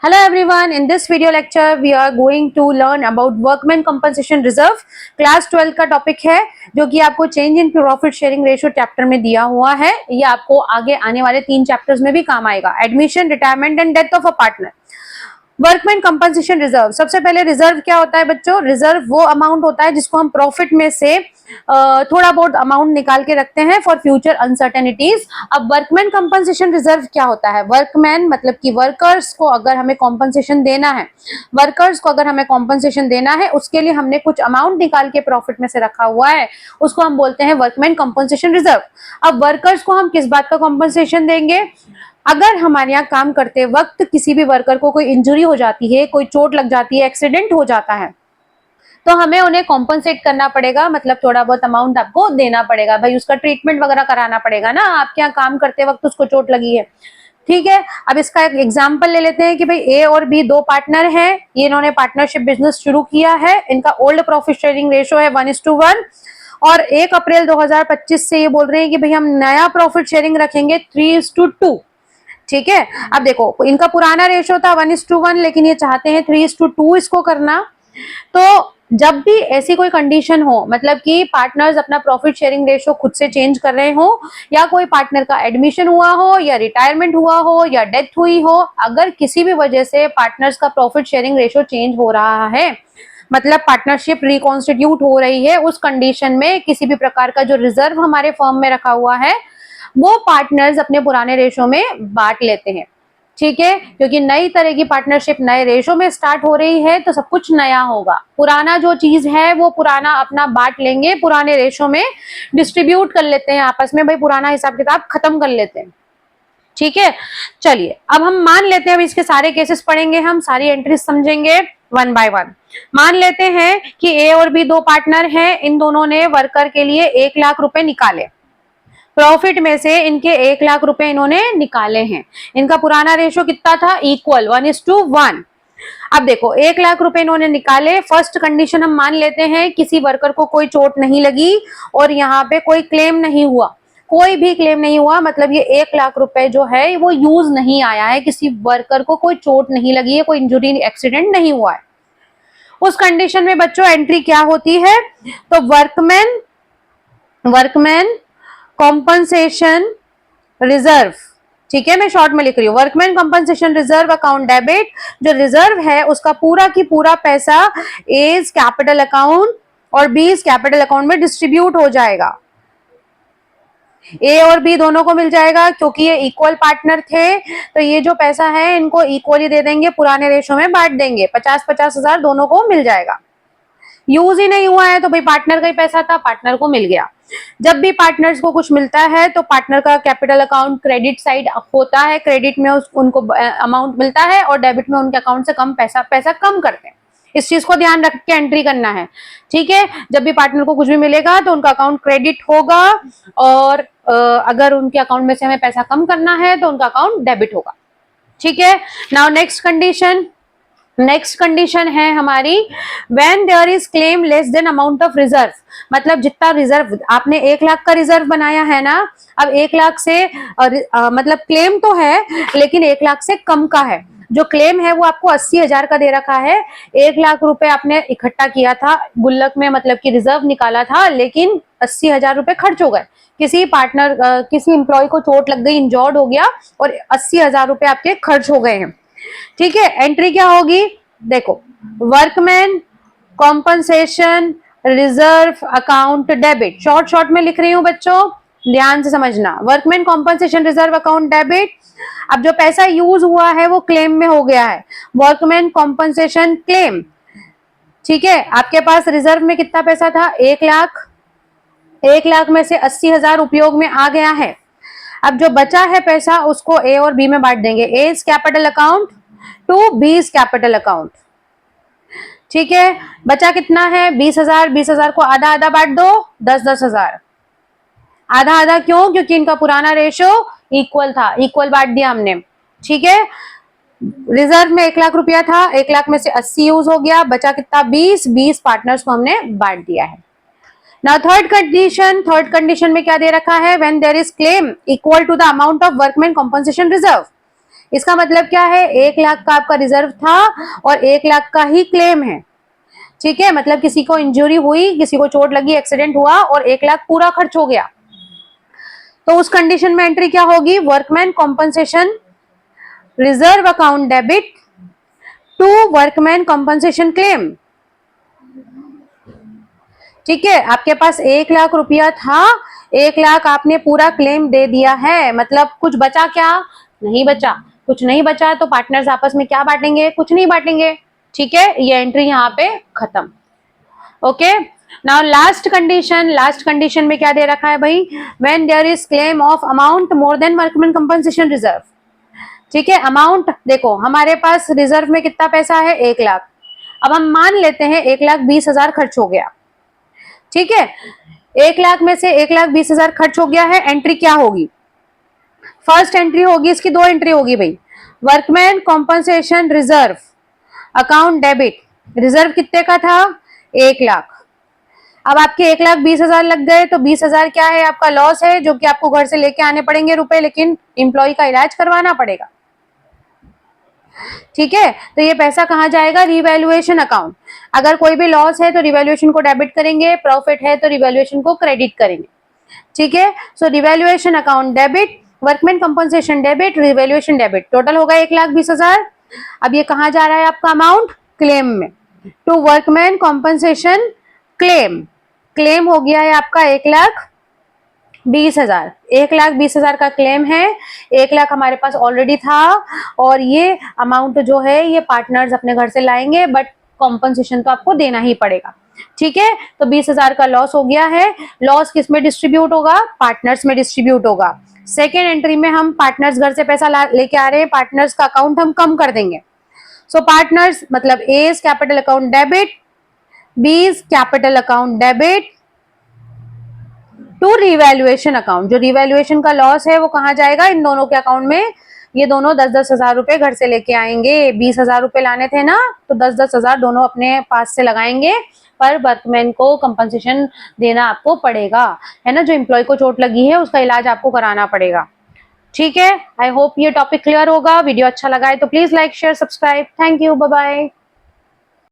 Hello everyone, in this video lecture we are going to learn about workman compensation reserve. Class 12 का topic है जो कि आपको change in profit sharing ratio chapter में दिया हुआ है। ये आपको आगे आने वाले 3 चैप्टर्स में भी काम आएगा, admission, retirement and death of a partner. Workman compensation reserve, सबसे पहले रिजर्व क्या होता है बच्चों? रिजर्व वो अमाउंट होता है जिसको हम प्रॉफिट में से थोड़ा बहुत अमाउंट निकाल के रखते हैं फॉर फ्यूचर अनसर्टेनिटीज। अब वर्कमैन कंपनसेशन रिजर्व क्या होता है? वर्कमैन मतलब कि वर्कर्स को अगर हमें कॉम्पनसेशन देना है, उसके लिए हमने कुछ अमाउंट निकाल के प्रॉफिट में से रखा हुआ है, उसको हम बोलते हैं वर्कमैन कंपनसेशन रिजर्व। अब वर्कर्स को हम किस बात का कॉम्पनसेशन देंगे? अगर हमारे यहाँ काम करते वक्त किसी भी वर्कर को कोई इंजरी हो जाती है, कोई चोट लग जाती है, एक्सीडेंट हो जाता है, तो हमें उन्हें कॉम्पनसेट करना पड़ेगा, मतलब थोड़ा बहुत अमाउंट आपको देना पड़ेगा। भाई उसका ट्रीटमेंट वगैरह कराना पड़ेगा ना, आपके यहाँ काम करते वक्त उसको चोट लगी है, ठीक है। अब इसका एक एग्जांपल ले लेते हैं कि भाई ए और बी दो पार्टनर हैं, ये इन्होंने पार्टनरशिप बिजनेस शुरू किया है, इनका ओल्ड प्रॉफिट शेयरिंग रेशियो है 1:1 और 1 अप्रैल 2025 से ये बोल रहे हैं कि भाई हम नया प्रॉफिट शेयरिंग रखेंगे 3:2, ठीक है। अब देखो इनका पुराना रेशियो था 1:1, लेकिन ये चाहते हैं 3:2 इसको करना। तो जब भी ऐसी कोई कंडीशन हो, मतलब कि पार्टनर्स अपना प्रॉफिट शेयरिंग रेशियो खुद से चेंज कर रहे हो, या कोई पार्टनर का एडमिशन हुआ हो, या रिटायरमेंट हुआ हो, या डेथ हुई हो, अगर किसी भी वजह से पार्टनर्स का प्रॉफिट शेयरिंग रेशियो चेंज हो रहा है, मतलब पार्टनरशिप रिकॉन्स्टिट्यूट हो रही है, उस कंडीशन में किसी भी प्रकार का जो रिजर्व हमारे फर्म में रखा हुआ है वो पार्टनर्स अपने पुराने रेशो में बांट लेते हैं, ठीक है। क्योंकि नई तरह की पार्टनरशिप नए रेशो में स्टार्ट हो रही है, तो सब कुछ नया होगा। पुराना जो चीज है वो पुराना अपना बांट लेंगे, पुराने रेशो में डिस्ट्रीब्यूट कर लेते हैं आपस में, भाई पुराना हिसाब किताब खत्म कर लेते हैं, ठीक है। चलिए अब हम मान लेते हैं, अब इसके सारे केसेस पढ़ेंगे, हम सारी एंट्रीज समझेंगे वन बाय वन। मान लेते हैं कि ए और बी दो पार्टनर हैं, इन दोनों ने वर्कर के लिए 1 लाख रुपए निकाले, प्रॉफिट में से इनके 1 लाख रुपए इन्होंने निकाले हैं। इनका पुराना रेशो कितना था? इक्वल 1:1। अब देखो 1 लाख रुपए इन्होंने निकाले। फर्स्ट कंडीशन हम मान लेते हैं किसी वर्कर को कोई चोट नहीं लगी और यहाँ पे कोई क्लेम नहीं हुआ, कोई भी क्लेम नहीं हुआ, मतलब ये 1 लाख रुपए जो है वो यूज नहीं आया है, किसी वर्कर को कोई चोट नहीं लगी है, कोई इंजुरी एक्सीडेंट नहीं हुआ है। उस कंडीशन में बच्चों एंट्री क्या होती है? तो वर्कमैन कॉम्पनसेशन रिजर्व, ठीक है, मैं शॉर्ट में लिख रही हूँ, workman compensation reserve account debit. जो रिजर्व है उसका पूरा की पूरा पैसा ए कैपिटल अकाउंट और बी कैपिटल अकाउंट में डिस्ट्रीब्यूट हो जाएगा। ए और बी दोनों को मिल जाएगा, क्योंकि ये इक्वल पार्टनर थे, तो ये जो पैसा है इनको इक्वली दे देंगे, पुराने रेशो में बांट देंगे, 50-50 हजार दोनों को मिल जाएगा। यूज ही नहीं हुआ है तो भाई पार्टनर का ही पैसा था, पार्टनर को मिल गया। जब भी पार्टनर्स को कुछ मिलता है तो पार्टनर का कैपिटल अकाउंट क्रेडिट साइड होता है, क्रेडिट में उनको अमाउंट मिलता है और डेबिट में उनके अकाउंट से कम पैसा कम करते हैं। इस चीज को ध्यान रख के एंट्री करना है, ठीक है। जब भी पार्टनर को कुछ भी मिलेगा तो उनका अकाउंट क्रेडिट होगा, और अगर उनके अकाउंट में से हमें पैसा कम करना है तो उनका अकाउंट डेबिट होगा, ठीक है। नाउ नेक्स्ट कंडीशन है हमारी, when there is claim less than amount of reserve. मतलब जितना रिजर्व आपने 1 लाख का रिजर्व बनाया है ना, अब 1 लाख से मतलब क्लेम तो है लेकिन 1 लाख से कम का है। जो क्लेम है वो आपको 80,000 का दे रखा है, 1 लाख रुपए आपने इकट्ठा किया था गुल्लक में, मतलब कि रिजर्व निकाला था, लेकिन 80,000 रुपए खर्च हो गए। किसी एम्प्लॉय को चोट लग गई, इंजॉर्ड हो गया और 80,000 रुपए आपके खर्च हो गए हैं, ठीक है। एंट्री क्या होगी? देखो, workman compensation reserve account debit, short में लिख रही हूं बच्चों, ध्यान से समझना। Workman compensation reserve account debit, अब जो पैसा यूज हुआ है वो क्लेम में हो गया है, वर्कमैन कॉम्पनसेशन क्लेम, ठीक है। आपके पास रिजर्व में कितना पैसा था? 1 लाख, 1 लाख में से 80,000 उपयोग में आ गया है। अब जो बचा है पैसा उसको ए और बी में बांट देंगे, A capital account to B capital account, ठीक है। बचा कितना है? 20,000, 20,000 को आधा आधा बांट दो, 10-10 हजार। आधा आधा क्यों? क्योंकि इनका पुराना रेशो इक्वल था, इक्वल बांट दिया हमने, ठीक है। रिजर्व में 1 लाख रुपया था, 1 लाख में से 80 यूज हो गया, बचा कितना? 20 पार्टनर्स को हमने बांट दिया है। Now थर्ड कंडीशन में क्या दे रखा है? When there is claim equal to the amount of workman compensation reserve, इसका मतलब क्या है, 1 लाख का आपका रिजर्व था और 1 लाख का ही क्लेम है। ठीक है, मतलब किसी को इंजरी हुई, किसी को चोट लगी, एक्सीडेंट हुआ और 1 लाख पूरा खर्च हो गया, तो उस कंडीशन में एंट्री क्या होगी, workman compensation reserve account debit to workman compensation claim. ठीक है, आपके पास 1 लाख रुपया था, 1 लाख आपने पूरा क्लेम दे दिया है, मतलब कुछ बचा क्या, नहीं बचा। कुछ नहीं बचा तो पार्टनर्स आपस में क्या बांटेंगे, कुछ नहीं बांटेंगे। ठीक है, ये एंट्री यहाँ पे खत्म। ओके, नाउ लास्ट कंडीशन में क्या दे रखा है भाई, when there is claim of amount more than workman compensation reserve. ठीक है, अमाउंट देखो हमारे पास रिजर्व में कितना पैसा है, 1 लाख। अब हम मान लेते हैं 1,20,000 खर्च हो गया। ठीक है, 1 लाख में से 1,20,000 खर्च हो गया है, एंट्री क्या होगी, फर्स्ट एंट्री होगी, इसकी 2 एंट्री होगी भाई, workman compensation reserve account debit. Reserve कितने का था, 1 लाख। अब आपके 1,20,000 लग गए तो 20,000 क्या है, आपका लॉस है, जो कि आपको घर से लेके आने पड़ेंगे रुपए, लेकिन एम्प्लॉय का इलाज करवाना पड़ेगा। ठीक है, तो ये पैसा कहाँ जाएगा, रिवैल्यूएशन अकाउंट। अगर कोई भी लॉस है तो रिवैल्यूएशन को डेबिट करेंगे, प्रॉफिट है तो रिवैल्यूएशन को क्रेडिट करेंगे। ठीक है, so revaluation account debit, workman compensation debit, revaluation debit, total होगा 1,20,000। अब ये कहाँ जा रहा है आपका अमाउंट, क्लेम में, to workman compensation claim. Claim हो गया है आपका 1,20,000। 1,20,000 का क्लेम है, 1 लाख हमारे पास ऑलरेडी था और ये अमाउंट जो है ये पार्टनर्स अपने घर से लाएंगे, बट कॉम्पनसेशन तो आपको देना ही पड़ेगा। ठीक है, तो 20,000 का लॉस हो गया है। लॉस किस में डिस्ट्रीब्यूट होगा, पार्टनर्स में डिस्ट्रीब्यूट होगा। सेकेंड एंट्री में हम पार्टनर्स घर से पैसा लेके आ रहे हैं, पार्टनर्स का अकाउंट हम कम कर देंगे। सो पार्टनर्स मतलब A is capital account debit, B is capital account debit to revaluation account. जो रिवैल्यूएशन का लॉस है वो कहाँ जाएगा, इन दोनों के अकाउंट में। ये दोनों 10-10 हजार रुपए घर से लेके आएंगे। 20,000 रुपए लाने थे ना, तो 10-10 हजार दोनों अपने पास से लगाएंगे, पर वर्कमैन को कंपनसेशन देना आपको पड़ेगा, है ना। जो एम्प्लॉय को चोट लगी है उसका इलाज आपको कराना पड़ेगा। ठीक है, आई होप ये टॉपिक क्लियर होगा। वीडियो अच्छा लगा है तो please like share subscribe. Thank you, bye bye.